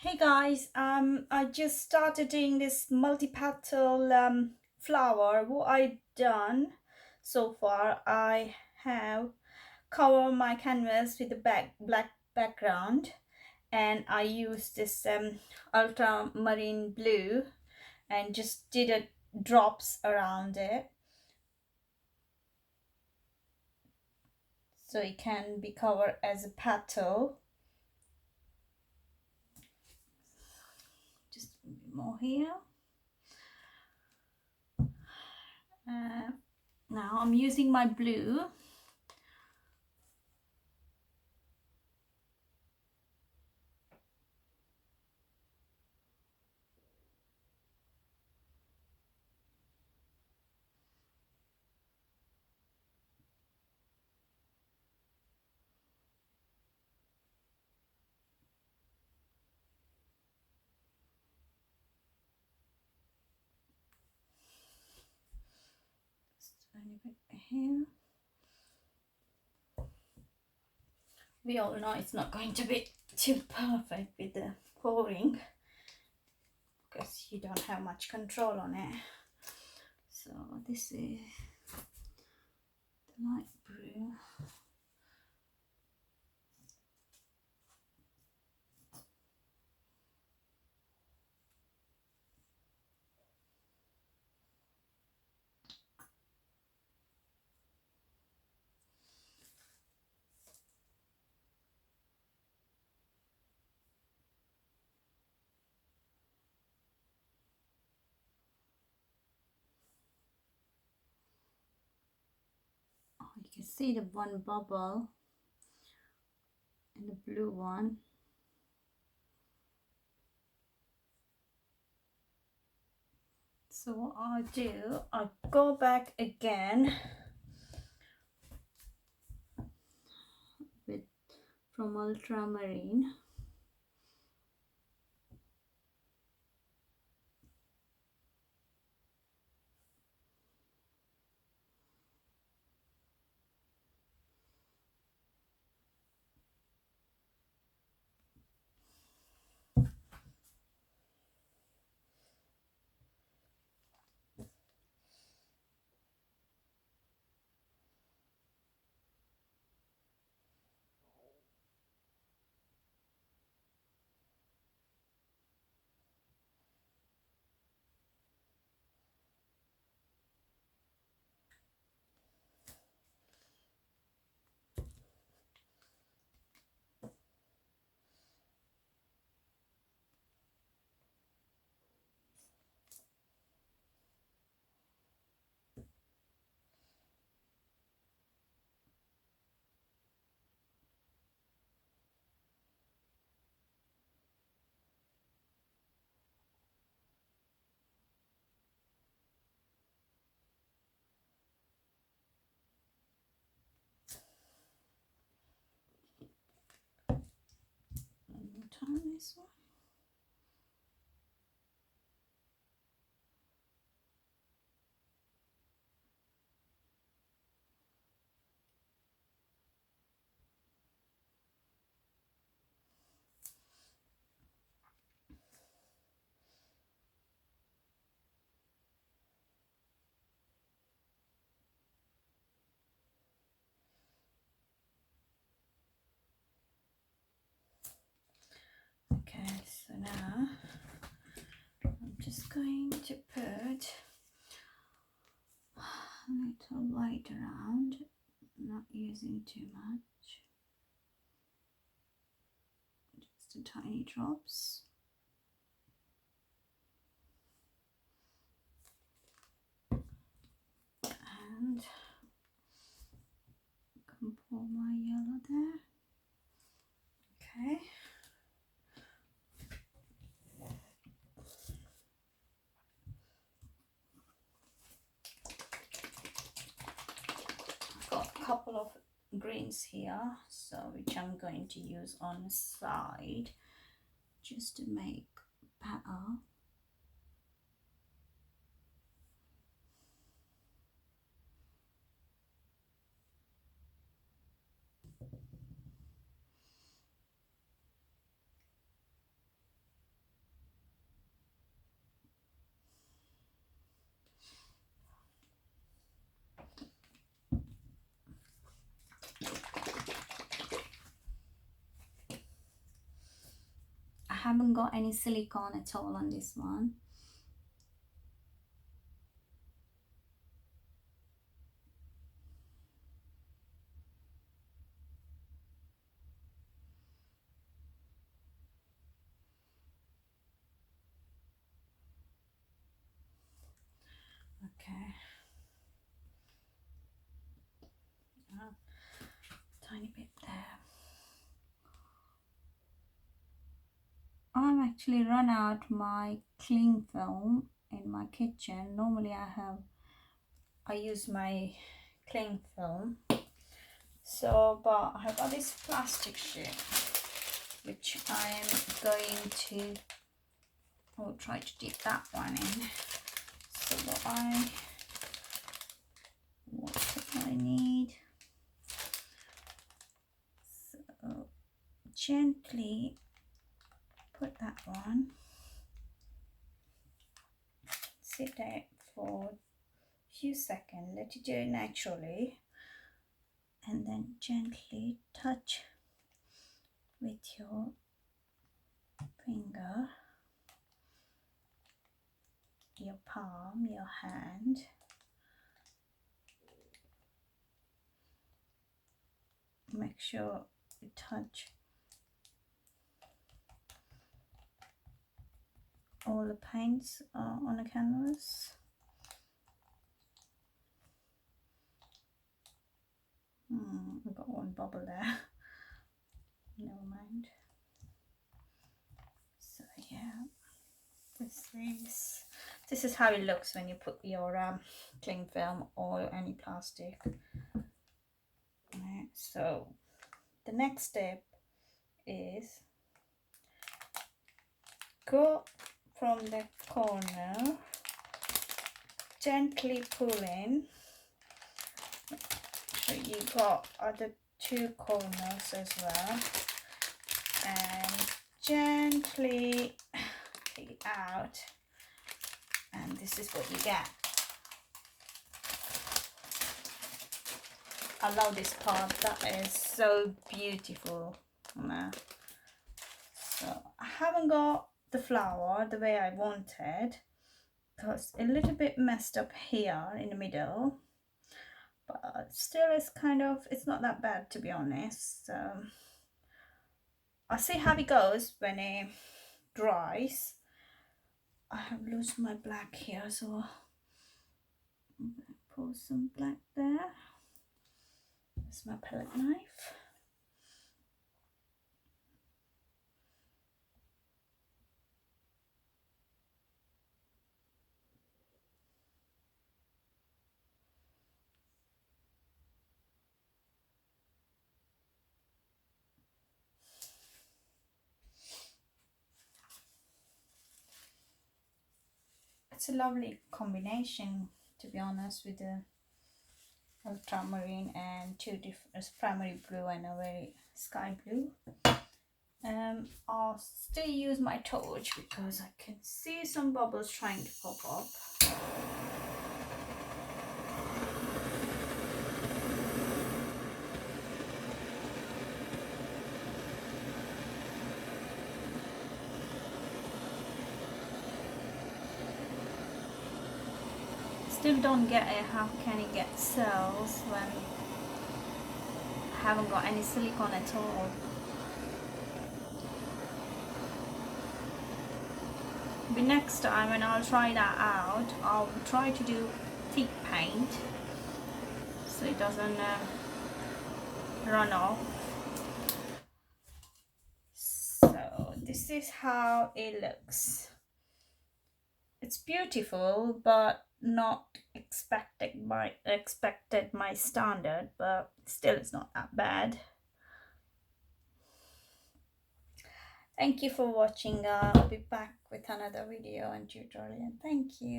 Hey guys, I just started doing this multi-petal flower. What I done so far, I have covered my canvas with a black background, and I used this ultramarine blue and just did a drops around it so it can be covered as a petal. Just a bit more here. Now I'm using my blue. Tiny bit here. We all know it's not going to be too perfect with the pouring because you don't have much control on it. So this is the light blue. Oh, you can see the one bubble in the blue one. So what I do, I go back again with from Ultramarine. One more time this one. Okay, so now I'm just going to put a little light around, not using too much, just the tiny drops. And can pour my yellow there. Okay. I've got a couple of greens here, so which I'm going to use on the side just to make petal. haven't got any silicone at all on this one. Okay. Tiny bit there. I'm actually run out my cling film in my kitchen. Normally I use my cling film. So, but I have got this plastic sheet which I'm going to try to dip that one in. So what I need. So gently put that one, sit there for a few seconds, let it do it naturally, and then gently touch with your finger, your palm, your hand. Make sure you touch all the paints on the canvas. I've got one bubble there. Never mind. So yeah, this is how it looks when you put your cling film or any plastic. Right, so the next step is go from the corner, gently pull in. So you got other two corners as well, and gently take it out, and this is what you get. I love this part, that is so beautiful. So I haven't got the flower the way I wanted because a little bit messed up here in the middle, but still it's not that bad, to be honest. I'll see how it goes when it dries. I have lost my black here, so I'm going to pour some black there. That's my palette knife. It's a lovely combination, to be honest, with the ultramarine and two different primary blue and a very sky blue. I'll still use my torch because I can see some bubbles trying to pop up. Still don't get it, how can it get cells when I haven't got any silicone at all. But next time when I'll try that out, I'll try to do thick paint so it doesn't run off. So this is how it looks. It's beautiful, but not expected my standard, but still it's not that bad. Thank you for watching. I'll be back with another video and tutorial. Thank you.